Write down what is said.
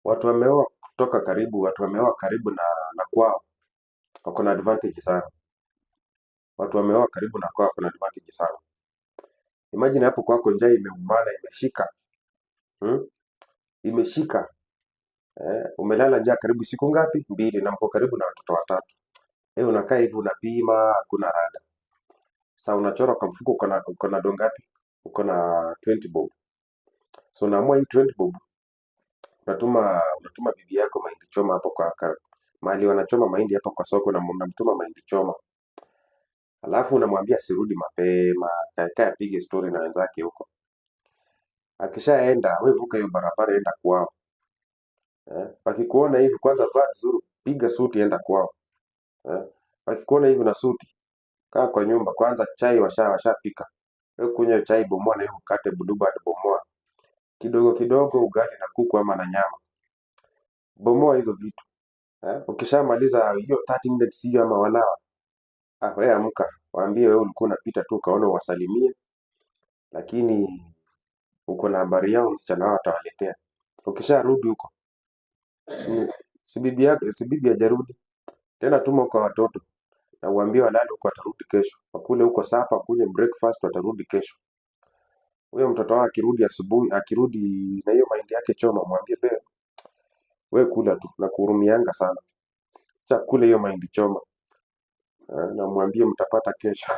Watu wameoa kutoka karibu, watu wameoa karibu na kwao, wako na advantage sana. Watu wameoa karibu na kwao wako na advantage sana. Imagine hapo kwako njaa imeumana, imeshika. Hmm? Imeshika. Umelala njaa karibu siku ngapi? 2 na mko karibu na watoto watatu. Unakaa hivi unapima, hakuna rada. Sasa unachora kwa mfuko uko na do ngapi? Uko na 20 bob. So unaamua hii 20 bob, unatuma bibi yako mahindi choma hapo mahali wanachoma mahindi hapo kwa soko, na unamtuma mahindi choma. Alafu unamwambia sirudi mapema, kae apige story na wenzake huko. Akishaenda, wewe vuka hiyo barabara enda kwao. Wakikuona hivi kwanza vaa vizuri, piga suti enda kwao. Wakikuona hivi na suti, kaa kwa nyumba kwanza, chai washapika. Wewe kunywa chai, bomoa na hiyo mkate buduba bomoa. Kidogo kidogo ugali na kuku ama na nyama. Bomoa hizo vitu. Ukishamaliza hiyo 30 minutes hiyo ama wanawa, wewe amka, waambie wewe ulikuwa unapita tu kaona wasalimie, lakini uko na habari yao msichana wao atawaletea. Ukisharudi huko, si bibi hajarudi tena, tuma kwa watoto na uambie walale huko, atarudi kesho. Wakule huko sapa, kunywe breakfast, watarudi kesho. Huyo mtoto wao akirudi asubuhi, akirudi na hiyo mahindi yake choma, mwambie wewe kula tu, na kuhurumianga sana. Acha kule hiyo mahindi choma. Na mwambie mtapata kesho.